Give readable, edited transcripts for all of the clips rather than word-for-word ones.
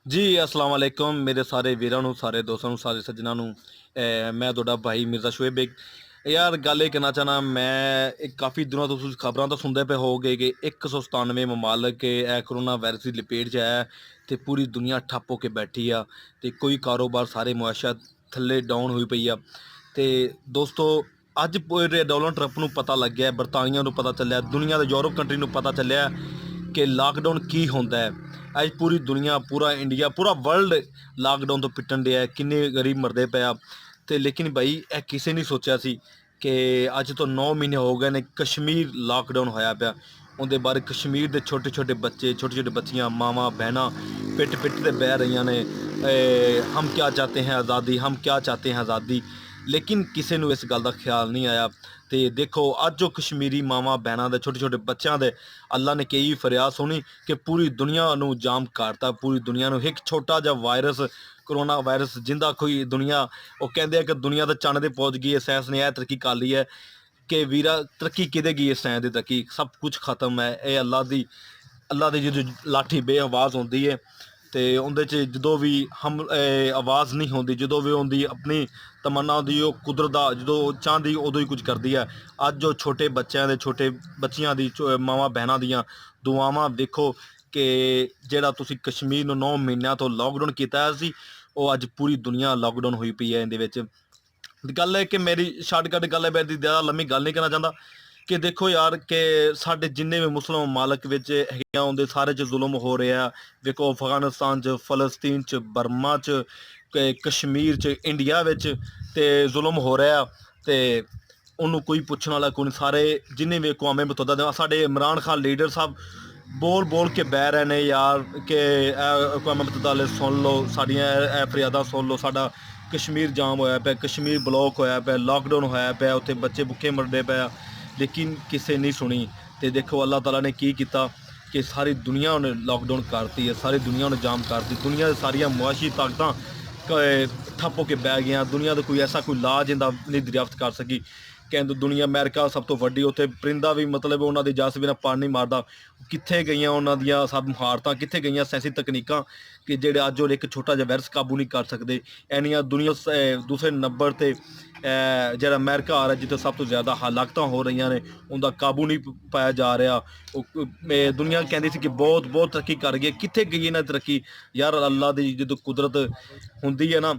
जी अस्सलाम वालेकुम मेरे सारे ਵੀਰਾਂ ਨੂੰ ਸਾਰੇ ਦੋਸਤਾਂ ਨੂੰ ਸਾਰੇ ਸੱਜਣਾਂ ਨੂੰ ਮੈਂ ਤੁਹਾਡਾ ਭਾਈ ਮਿਰਜ਼ਾ ਸ਼ੁਏਬ ਬੇਗ ਯਾਰ ਗੱਲ ਇਹ ਕਹਿਣਾ ਚਾਹਨਾ ਮੈਂ ਇੱਕ ਕਾਫੀ ਦਿਨੋਂ ਤੋਂ ਤੁਸੀਂ ਖਬਰਾਂ ਤਾਂ ਸੁਣਦੇ ਪਏ ਹੋਗੇ ਕਿ 197 ਮਮਾਲਕ ਇਹ ਕਰੋਨਾ ਵਾਇਰਸ ਦੀ ਲਪੇਟ 'ਚ ਆਇਆ ਤੇ ਪੂਰੀ ਦੁਨੀਆ ਠੱਪ ਹੋ ਕੇ ਬੈਠੀ ਆ ਤੇ ਕੋਈ ਕਾਰੋਬਾਰ ਸਾਰੇ ਮੁਆਸ਼ਾ ਥੱਲੇ ਡਾਊਨ ਹੋਈ ਪਈ ਆ ਤੇ ਦੋਸਤੋ ਅੱਜ ਪੂਰੇ ਡੋਨਾਲਡ ਟਰੰਪ ਨੂੰ ਪਤਾ ਲੱਗਿਆ ਬਰਤਾਨੀਆ ਨੂੰ ਪਤਾ ਚੱਲਿਆ ਦੁਨੀਆ ਦੇ ਯੂਰਪ ਕੰਟਰੀ ਨੂੰ ਪਤਾ ਚੱਲਿਆ ਕਿ ਲਾਕਡਾਊਨ ਕੀ ਹੁੰਦਾ ਹੈ ਅੱਜ ਪੂਰੀ ਦੁਨੀਆ ਪੂਰਾ ਇੰਡੀਆ ਪੂਰਾ ਵਰਲਡ ਲਾਕਡਾਊਨ ਤੋਂ ਪਿੱਟਣ ਡਿਆ ਕਿੰਨੇ ਗਰੀਬ ਮਰਦੇ ਪਏ ਆ ਤੇ ਲੇਕਿਨ ਭਾਈ ਇਹ ਕਿਸੇ ਨਹੀਂ ਸੋਚਿਆ ਸੀ ਕਿ ਅੱਜ ਤੋਂ 9 ਮਹੀਨੇ ਹੋ ਗਏ ਨੇ ਕਸ਼ਮੀਰ ਲਾਕਡਾਊਨ ਹੋਇਆ ਪਿਆ ਉਹਦੇ ਬਾਰੇ ਕਸ਼ਮੀਰ ਦੇ ਛੋਟੇ ਛੋਟੇ ਬੱਚੇ ਛੋਟੀ ਛੋਟੀ ਬੱਚੀਆਂ ਮਾਵਾਂ ਬਹਿਨਾਂ ਪਿੱਟ ਪਿੱਟ ਤੇ ਬਹਿ ਰਹੀਆਂ ਨੇ ਹਮ ਕਿਆ ਚਾਹਤੇ हैं आज़ादी हम क्या चाहते हैं आज़ादी ਲੇਕਿਨ ਕਿਸੇ ਨੂੰ ਇਸ ਗੱਲ ਦਾ ਖਿਆਲ ਨਹੀਂ ਆਇਆ ਤੇ ਦੇਖੋ ਅੱਜ ਉਹ ਕਸ਼ਮੀਰੀ ਮਾਵਾਂ ਬਹਿਨਾਂ ਦੇ ਛੋਟੇ ਛੋਟੇ ਬੱਚਿਆਂ ਦੇ ਅੱਲਾ ਨੇ ਕਈ ਫਰਿਆਦ ਸੁਣੀ ਕਿ ਪੂਰੀ ਦੁਨੀਆ ਨੂੰ ਜਾਮ ਕਰਤਾ ਪੂਰੀ ਦੁਨੀਆ ਨੂੰ ਇੱਕ ਛੋਟਾ ਜਿਹਾ ਵਾਇਰਸ ਕਰੋਨਾ ਵਾਇਰਸ ਜਿੰਦਾ ਕੋਈ ਦੁਨੀਆ ਉਹ ਕਹਿੰਦੇ ਆ ਕਿ ਦੁਨੀਆ ਤਾਂ ਚੰਨ 'ਤੇ ਪਹੁੰਚ ਗਈ ਹੈ ਸਾਇੰਸ ਨੇ ਇਹ ਤਰੱਕੀ ਕਰ ਲਈ ਹੈ ਕਿ ਵੀਰਾ ਤਰੱਕੀ ਕਿਹਦੇ ਗਈ ਇਸ ਸਾਇੰਸ ਦੀ ਤਰੱਕੀ ਸਭ ਕੁਝ ਖਤਮ ਹੈ ਇਹ ਅੱਲਾ ਦੀ ਜਦੋਂ ਲਾਠੀ ਬੇਆਵਾਜ਼ ਹੁੰਦੀ ਹੈ ਤੇ ਉਹਦੇ 'ਚ ਜਦੋਂ ਵੀ ਆਵਾਜ਼ ਨਹੀਂ ਹੁੰਦੀ ਜਦੋਂ ਵੀ ਉਹਦੀ ਆਪਣੀ ਤਮੰਨਾ ਹੁੰਦੀ ਉਹ ਕੁਦਰਤ ਦਾ ਜਦੋਂ ਚਾਹੁੰਦੀ ਉਦੋਂ ਹੀ ਕੁਝ ਕਰਦੀ ਹੈ ਅੱਜ ਉਹ ਛੋਟੇ ਬੱਚਿਆਂ ਦੇ ਛੋਟੇ ਬੱਚੀਆਂ ਦੀ ਮਾਵਾਂ ਬਹਿਨਾਂ ਦੀਆਂ ਦੁਆਵਾਂ ਦੇਖੋ ਕਿ ਜਿਹੜਾ ਤੁਸੀਂ ਕਸ਼ਮੀਰ ਨੂੰ 9 ਮਹੀਨਿਆਂ ਤੋਂ ਲਾਕਡਾਊਨ ਕੀਤਾ ਸੀ ਉਹ ਅੱਜ ਪੂਰੀ ਦੁਨੀਆ ਲਾਕਡਾਊਨ ਹੋਈ ਪਈ ਹੈ ਇਹਦੇ ਵਿੱਚ ਗੱਲ ਹੈ ਕਿ ਮੇਰੀ ਸ਼ਾਰਟਕਟ ਗੱਲ ਹੈ ਮੈਂ ਦੀ ਜ਼ਿਆਦਾ ਲੰਮੀ ਗੱਲ ਨਹੀਂ ਕਰਨਾ ਚਾਹੁੰਦਾ ਕਿ ਦੇਖੋ ਯਾਰ ਕਿ ਸਾਡੇ ਜਿੰਨੇ ਵੀ ਮੁਸਲਮਾਨ ਮਾਲਕ ਵਿੱਚ ਹੈਗੇ ਹੁੰਦੇ ਸਾਰੇ 'ਚ ਜ਼ੁਲਮ ਹੋ ਰਿਹਾ ਵੇਖੋ ਅਫਗਾਨਿਸਤਾਨ 'ਚ ਫਲਸਤੀਨ 'ਚ ਬਰਮਾ 'ਚ ਕਸ਼ਮੀਰ 'ਚ ਇੰਡੀਆ ਵਿੱਚ ਤੇ ਜ਼ੁਲਮ ਹੋ ਰਿਹਾ ਤੇ ਉਹਨੂੰ ਕੋਈ ਪੁੱਛਣ ਵਾਲਾ ਕੋਈ ਨਹੀਂ ਸਾਰੇ ਜਿੰਨੇ ਵੀ ਅਕਵਾਮੇ ਮੁਤੱਹਦਾ ਦੇ ਸਾਡੇ ਇਮਰਾਨ ਖਾਨ ਲੀਡਰ ਸਾਹਿਬ ਬੋਲ ਬੋਲ ਕੇ ਬਹਿ ਰਹੇ ਨੇ ਯਾਰ ਕਿ ਅਕਵਾਮ ਮੁਤੱਹਦਾ ਵਾਲੇ ਸੁਣ ਲਓ ਸਾਡੀਆਂ ਇਹ ਫਰਿਆਦਾਂ ਸੁਣ ਲਓ ਸਾਡਾ ਕਸ਼ਮੀਰ ਜਾਮ ਹੋਇਆ ਪਿਆ ਕਸ਼ਮੀਰ ਬਲੌਕ ਹੋਇਆ ਪਿਆ ਲਾਕਡਾਊਨ ਹੋਇਆ ਪਿਆ ਉੱਥੇ ਬੱਚੇ ਭੁੱਖੇ ਮਰਦੇ ਪਏ ਆ ਲੇਕਿਨ ਕਿਸੇ ਨਹੀਂ ਸੁਣੀ ਤੇ ਦੇਖੋ ਅੱਲਾਹ ਤਾਲਾ ਨੇ ਕੀ ਕੀਤਾ ਕਿ ਸਾਰੀ ਦੁਨੀਆ ਉਹਨੇ ਲਾਕਡਾਊਨ ਕਰਤੀ ਹੈ ਸਾਰੀ ਦੁਨੀਆ ਉਹਨੇ ਜਾਮ ਕਰਤੀ ਦੁਨੀਆ ਦੀਆਂ ਸਾਰੀਆਂ ਮੁਆਸ਼ੀ ਤਾਕਤਾਂ ਠੱਪ ਹੋ ਕੇ ਬਹਿ ਗਈਆਂ ਦੁਨੀਆ ਦਾ ਕੋਈ ਐਸਾ ਕੋਈ ਇਲਾਜ ਇਹਦਾ ਨਹੀਂ ਦਰਿਆਫਤ ਕਰ ਸਕੀ ਕਹਿੰਦੇ ਦੁਨੀਆ ਅਮਰੀਕਾ ਸਭ ਤੋਂ ਵੱਡੀ ਉੱਥੇ ਪਰਿੰਦਾ ਵੀ ਮਤਲਬ ਉਹਨਾਂ ਦੀ ਇਜਾਜ਼ਤ ਬਿਨਾਂ ਪਾਣੀ ਨਹੀਂ ਮਾਰਦਾ ਕਿੱਥੇ ਗਈਆਂ ਉਹਨਾਂ ਦੀਆਂ ਸਭ ਮੁਹਾਰਤਾਂ ਕਿੱਥੇ ਗਈਆਂ ਸਾਇੰਸੀ ਤਕਨੀਕਾਂ ਕਿ ਜਿਹੜੇ ਅੱਜ ਉਹ ਇੱਕ ਛੋਟਾ ਜਿਹਾ ਵਾਇਰਸ ਕਾਬੂ ਨਹੀਂ ਕਰ ਸਕਦੇ ਇੰਨੀਆਂ ਦੁਨੀਆ ਦੂਸਰੇ ਨੰਬਰ 'ਤੇ ਜਿਹੜਾ ਅਮਰੀਕਾ ਆ ਰਿਹਾ ਜਿੱਥੇ ਸਭ ਤੋਂ ਜ਼ਿਆਦਾ ਹਲਾਕਤਾਂ ਹੋ ਰਹੀਆਂ ਨੇ ਉਹਦਾ ਕਾਬੂ ਨਹੀਂ ਪਾਇਆ ਜਾ ਰਿਹਾ ਉਹ ਦੁਨੀਆ ਕਹਿੰਦੀ ਸੀ ਕਿ ਬਹੁਤ ਬਹੁਤ ਤਰੱਕੀ ਕਰ ਗਈ ਕਿੱਥੇ ਗਈ ਇਹਨਾਂ ਤਰੱਕੀ ਯਾਰ ਅੱਲਾ ਦੀ ਜਦੋਂ ਕੁਦਰਤ ਹੁੰਦੀ ਹੈ ਨਾ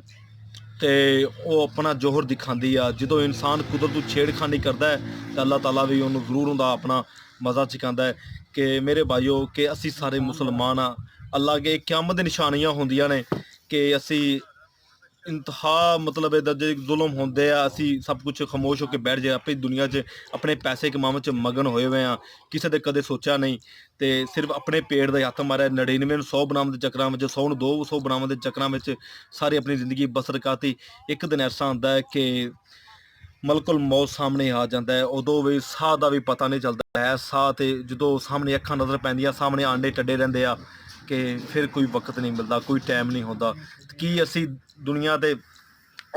ਤੇ ਉਹ ਆਪਣਾ ਜੋਹਰ ਦਿਖਾਉਂਦੀ ਆ ਜਦੋਂ ਇਨਸਾਨ ਕੁਦਰਤ ਨੂੰ ਛੇੜਖਾਨੀ ਕਰਦਾ ਹੈ ਤਾਂ ਅੱਲਾਹ ਤਾਲਾ ਵੀ ਉਹਨੂੰ ਜ਼ਰੂਰ ਹੁੰਦਾ ਆਪਣਾ ਮਜ਼ਾ ਚਖਾਉਂਦਾ ਹੈ ਕਿ ਮੇਰੇ ਭਾਈਓ ਕਿ ਅਸੀਂ ਸਾਰੇ ਮੁਸਲਮਾਨ ਆ ਅੱਲਾ ਅੱਗੇ ਕਿਆਮਤ ਦੀ ਨਿਸ਼ਾਨੀਆਂ ਹੁੰਦੀਆਂ ਨੇ ਕਿ ਅਸੀਂ ਇੰਤਹਾ ਮਤਲਬ ਇਹਦਾ ਜੇ ਜ਼ੁਲਮ ਹੁੰਦੇ ਆ ਅਸੀਂ ਸਭ ਕੁਝ ਖਾਮੋਸ਼ ਹੋ ਕੇ ਬੈਠ ਜਾਏ ਆਪਣੀ ਦੁਨੀਆ 'ਚ ਆਪਣੇ ਪੈਸੇ ਕਮਾਉਣ 'ਚ ਮਗਨ ਹੋਏ ਹੋਏ ਆ ਕਿਸੇ ਦੇ ਕਦੇ ਸੋਚਿਆ ਨਹੀਂ ਤੇ ਸਿਰਫ ਆਪਣੇ ਪੇਟ ਦਾ ਹੱਥ ਮਾਰਿਆ 99 ਨੂੰ 100 ਬਣਾਉਣ ਦੇ ਚੱਕਰਾਂ ਵਿੱਚ 100 ਨੂੰ 200 ਬਣਾਉਣ ਦੇ ਚੱਕਰਾਂ ਵਿੱਚ ਸਾਰੀ ਆਪਣੀ ਜ਼ਿੰਦਗੀ ਬਸਰ ਕਰਤੀ ਇੱਕ ਦਿਨ ਐਸਾ ਹੁੰਦਾ ਹੈ ਕਿ ਮਲਕੁਲ ਮੌਤ ਸਾਹਮਣੇ ਆ ਜਾਂਦਾ ਹੈ ਉਦੋਂ ਵੀ ਸਾਹ ਦਾ ਵੀ ਪਤਾ ਨਹੀਂ ਚੱਲਦਾ ਹੈ ਸਾਹ ਤੇ ਜਦੋਂ ਸਾਹਮਣੇ ਅੱਖਾਂ ਨਜ਼ਰ ਪੈਂਦੀਆਂ ਸਾਹਮਣੇ ਆਂਡੇ ਟੱਡੇ ਰਹਿੰਦੇ ਆ ਕਿ ਫਿਰ ਕੋਈ ਵਕਤ ਨਹੀਂ ਮਿਲਦਾ ਕੋਈ ਟਾਈਮ ਨਹੀਂ ਹੁੰਦਾ ਕੀ ਅਸੀਂ ਦੁਨੀਆ ਦੇ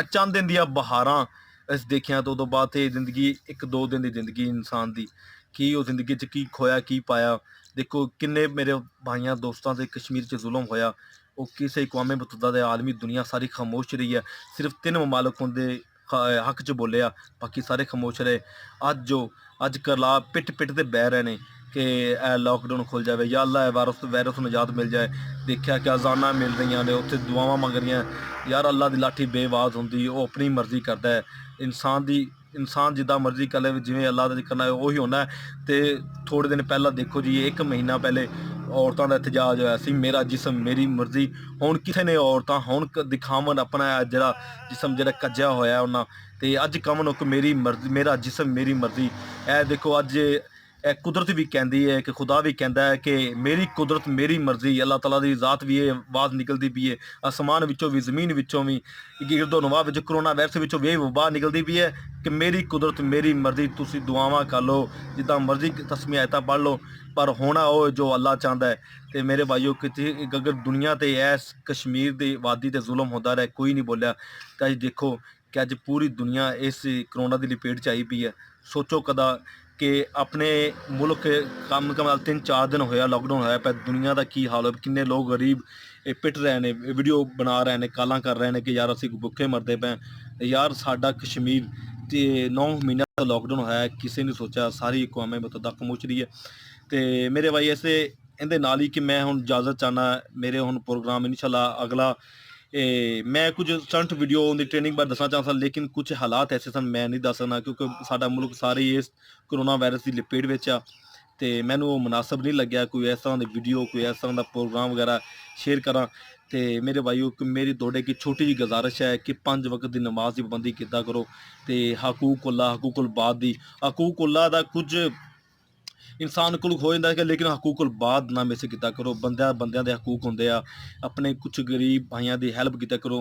ਚੰਦ ਦਿਨ ਦੀਆਂ ਬਹਾਰਾਂ ਅਸੀਂ ਦੇਖਿਆ ਤਾਂ ਉਦੋਂ ਬਾਅਦ ਇਹ ਜ਼ਿੰਦਗੀ ਇੱਕ ਦੋ ਦਿਨ ਦੀ ਜ਼ਿੰਦਗੀ ਇਨਸਾਨ ਦੀ ਕੀ ਉਹ ਜ਼ਿੰਦਗੀ 'ਚ ਕੀ ਖੋਇਆ ਕੀ ਪਾਇਆ ਦੇਖੋ ਕਿੰਨੇ ਮੇਰੇ ਭਾਈਆਂ ਦੋਸਤਾਂ ਦੇ ਕਸ਼ਮੀਰ 'ਚ ਜ਼ੁਲਮ ਹੋਇਆ ਉਹ ਕਿਸੇ ਅਕਵਾਮੇ ਮੁਤੱਹਦਾ ਦੇ ਆਲਮੀ ਦੁਨੀਆ ਸਾਰੀ ਖਾਮੋਸ਼ ਰਹੀ ਹੈ ਸਿਰਫ 3 ਮਮਾਲਕ ਹੁੰਦੇ ਹੱਕ 'ਚ ਬੋਲਿਆ ਬਾਕੀ ਸਾਰੇ ਖਾਮੋਸ਼ ਰਹੇ ਅੱਜ ਕਰਲਾ ਪਿੱਟ ਪਿੱਟ ਤੇ ਬਹਿ ਰਹੇ ਨੇ ਕਿ ਇਹ ਲਾਕਡਾਊਨ ਖੁੱਲ ਜਾਵੇ ਜਾਂ ਅੱਲਾ ਇਹ ਵਾਇਰਸ ਨੂੰ ਨਿਜਾਤ ਮਿਲ ਜਾਏ ਦੇਖਿਆ ਕਿ ਅਜ਼ਾਨਾਂ ਮਿਲ ਰਹੀਆਂ ਨੇ ਉੱਥੇ ਦੁਆਵਾਂ ਮੰਗ ਰਹੀਆਂ ਯਾਰ ਅੱਲਾ ਦੀ ਲਾਠੀ ਬੇਆਵਾਜ਼ ਹੁੰਦੀ ਉਹ ਆਪਣੀ ਮਰਜ਼ੀ ਕਰਦਾ ਹੈ ਇਨਸਾਨ ਜਿੱਦਾਂ ਮਰਜ਼ੀ ਕਰ ਲੈ ਜਿਵੇਂ ਅੱਲਾ ਦਾ ਕਰਨਾ ਹੈ ਉਹੀ ਹੋਣਾ ਤੇ ਥੋੜ੍ਹੇ ਦਿਨ ਪਹਿਲਾਂ ਦੇਖੋ ਜੀ 1 ਮਹੀਨਾ ਪਹਿਲੇ ਔਰਤਾਂ ਦਾ ਇਤਜਾਜ ਹੋਇਆ ਸੀ ਮੇਰਾ ਜਿਸਮ ਮੇਰੀ ਮਰਜ਼ੀ ਹੁਣ ਕਿਥੇ ਨੇ ਔਰਤਾਂ ਹੁਣ ਦਿਖਾਵਣ ਆਪਣਾ ਜਿਹੜਾ ਜਿਸਮ ਜਿਹੜਾ ਕੱਜਿਆ ਹੋਇਆ ਉਹਨਾਂ ਤੇ ਅੱਜ ਕਮਨ ਕਿ ਮੇਰੀ ਮਰਜ਼ੀ ਮੇਰਾ ਜਿਸਮ ਮੇਰੀ ਮਰਜ਼ੀ ਇਹ ਦੇਖੋ ਅੱਜ ਇਹ ਕੁਦਰਤ ਵੀ ਕਹਿੰਦੀ ਹੈ ਕਿ ਖੁਦਾ ਵੀ ਕਹਿੰਦਾ ਹੈ ਕਿ ਮੇਰੀ ਕੁਦਰਤ ਮੇਰੀ ਮਰਜ਼ੀ ਅੱਲਾਹ ਤਾਲਾ ਦੀ ਜ਼ਾਤ ਵੀ ਇਹ ਆਵਾਜ਼ ਨਿਕਲਦੀ ਪਈ ਹੈ ਅਸਮਾਨ ਵਿੱਚੋਂ ਵੀ ਜ਼ਮੀਨ ਵਿੱਚੋਂ ਵੀ ਗਿਰਦੋ ਨਵਾਹ ਵਿੱਚ ਕਰੋਨਾ ਵਾਇਰਸ ਵਿੱਚੋਂ ਵੀ ਇਹ ਵਬਾ ਨਿਕਲਦੀ ਪਈ ਹੈ ਕਿ ਮੇਰੀ ਕੁਦਰਤ ਮੇਰੀ ਮਰਜ਼ੀ ਤੁਸੀਂ ਦੁਆਵਾਂ ਕਰ ਲਓ ਜਿੱਦਾਂ ਮਰਜ਼ੀ ਤਸਮੀਆਂ ਆਇਤਾਂ ਪੜ੍ਹ ਲਓ ਪਰ ਹੋਣਾ ਉਹ ਜੋ ਅੱਲਾਹ ਚਾਹੁੰਦਾ ਹੈ ਤੇ ਮੇਰੇ ਭਾਈਓ ਕਿਤੇ ਅਗਰ ਦੁਨੀਆ ਤੇ ਐਸ ਕਸ਼ਮੀਰ ਦੀ ਵਾਦੀ ਤੇ ਜ਼ੁਲਮ ਹੁੰਦਾ ਰਿਹਾ ਕੋਈ ਨਹੀਂ ਬੋਲਿਆ ਤਾਂ ਅੱਜ ਦੇਖੋ ਕਿ ਅੱਜ ਪੂਰੀ ਦੁਨੀਆ ਇਸ ਕਰੋਨਾ ਦੀ ਲਪੇਟ 'ਚ ਆਈ ਪਈ ਹੈ ਸੋਚੋ ਕਦਾ ਕਿ ਆਪਣੇ ਮੁਲਕ ਕੰਮ ਕਮਾਲ 3-4 ਦਿਨ ਹੋਇਆ ਲਾਕਡਾਊਨ ਹੋਇਆ ਪਿਆ, ਦੁਨੀਆ ਦਾ ਕੀ ਹਾਲ ਹੈ, ਕਿੰਨੇ ਲੋਕ ਗਰੀਬ ਪਿੱਟ ਰਹੇ ਨੇ, ਵੀਡੀਓ ਬਣਾ ਰਹੇ ਨੇ, ਕਾਲਾਂ ਕਰ ਰਹੇ ਨੇ ਕਿ ਯਾਰ ਅਸੀਂ ਭੁੱਖੇ ਮਰਦੇ ਪਏ। ਯਾਰ ਸਾਡਾ ਕਸ਼ਮੀਰ ਤੇ 9 ਮਹੀਨਿਆਂ ਦਾ ਲਾਕਡਾਊਨ ਹੋਇਆ, ਕਿਸੇ ਨੇ ਸੋਚਿਆ, ਸਾਰੀ ਕੌਮ ਮਤਲਬ ਮਚ ਰਹੀ ਹੈ। ਤੇ ਮੇਰੇ ਭਾਈ ਐਸੇ ਇਹਦੇ ਨਾਲ ਹੀ ਕਿ ਮੈਂ ਹੁਣ ਇਜਾਜ਼ਤ ਚਾਹੁੰਦਾ, ਮੇਰੇ ਹੁਣ ਪ੍ਰੋਗਰਾਮ ਇਨਸ਼ਾਅੱਲਾ ਅਗਲਾ ਮੈਂ ਕੁਝ ਸਟੰਟ ਵੀਡੀਓ ਦੀ ਟ੍ਰੇਨਿੰਗ ਬਾਰੇ ਦੱਸਣਾ ਚਾਹੁੰਦਾ, ਲੇਕਿਨ ਕੁਝ ਹਾਲਾਤ ਐਸੇ ਸਨ ਮੈਂ ਨਹੀਂ ਦੱਸ ਸਕਦਾ, ਕਿਉਂਕਿ ਸਾਡਾ ਮੁਲਕ ਸਾਰੇ ਇਸ ਕਰੋਨਾ ਵਾਇਰਸ ਦੀ ਲਪੇਟ ਵਿੱਚ ਆ। ਤੇ ਮੈਨੂੰ ਉਹ ਮੁਨਾਸਬ ਨਹੀਂ ਲੱਗਿਆ ਕੋਈ ਇਸ ਤਰ੍ਹਾਂ ਦੀ ਵੀਡੀਓ, ਕੋਈ ਇਸ ਤਰ੍ਹਾਂ ਦਾ ਪ੍ਰੋਗਰਾਮ ਵਗੈਰਾ ਸ਼ੇਅਰ ਕਰਾਂ। ਤੇ ਮੇਰੇ ਭਾਈਓ ਮੇਰੀ ਤੁਹਾਡੇ ਕੀ ਛੋਟੀ ਜਿਹੀ ਗੁਜ਼ਾਰਿਸ਼ ਹੈ ਕਿ 5 ਵਕਤ ਦੀ ਨਮਾਜ਼ ਦੀ ਪਾਬੰਦੀ ਕਿੱਦਾਂ ਕਰੋ, ਤੇ ਹਕੂਕੁल्लाह ਹਕੂਕੁਲ ਬਾਦ ਦੀ, ਹਕੂਕੁल्लाह ਦਾ ਕੁਝ ਇਨਸਾਨ ਕੋਲ ਹੋ ਜਾਂਦਾ ਹੈ, ਲੇਕਿਨ ਹਕੂਕੁਲ ਬਾਦ ਨਾ ਮਿਸ ਕੀਤਾ ਕਰੋ। ਬੰਦਿਆਂ ਦੇ ਹਕੂਕ ਹੁੰਦੇ ਆ, ਆਪਣੇ ਕੁਝ ਗਰੀਬ ਭਾਈਆਂ ਦੀ ਹੈਲਪ ਕੀਤਾ ਕਰੋ।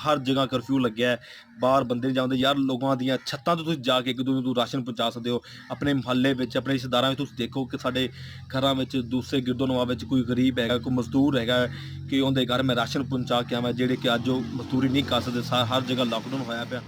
ਹਰ ਜਗ੍ਹਾ ਕਰਫਿਊ ਲੱਗਿਆ ਹੈ, ਬਾਹਰ ਬੰਦੇ ਨਹੀਂ ਜਾਂਦੇ ਯਾਰ, ਲੋਕਾਂ ਦੀਆਂ ਛੱਤਾਂ ਤੋਂ ਤੁਸੀਂ ਜਾ ਕੇ ਇੱਕ ਦੂਜੇ ਨੂੰ ਰਾਸ਼ਨ ਪਹੁੰਚਾ ਸਕਦੇ ਹੋ। ਆਪਣੇ ਮੁਹੱਲੇ ਵਿੱਚ, ਆਪਣੇ ਰਿਸ਼ਤੇਦਾਰਾਂ ਵਿੱਚ ਤੁਸੀਂ ਦੇਖੋ ਕਿ ਸਾਡੇ ਘਰਾਂ ਵਿੱਚ, ਦੂਸਰੇ ਗਿਰਦੋਨਵਾ ਵਿੱਚ ਕੋਈ ਗਰੀਬ ਹੈਗਾ, ਕੋਈ ਮਜ਼ਦੂਰ ਹੈਗਾ ਕਿ ਉਹਦੇ ਘਰ ਮੈਂ ਰਾਸ਼ਨ ਪਹੁੰਚਾ ਕੇ ਆਵਾਂ, ਜਿਹੜੇ ਕਿ ਅੱਜ ਉਹ ਮਜ਼ਦੂਰੀ ਨਹੀਂ ਕਰ ਸਕਦੇ। ਹਰ ਜਗ੍ਹਾ ਲਾਕਡਾਊਨ ਹੋਇਆ ਪਿਆ।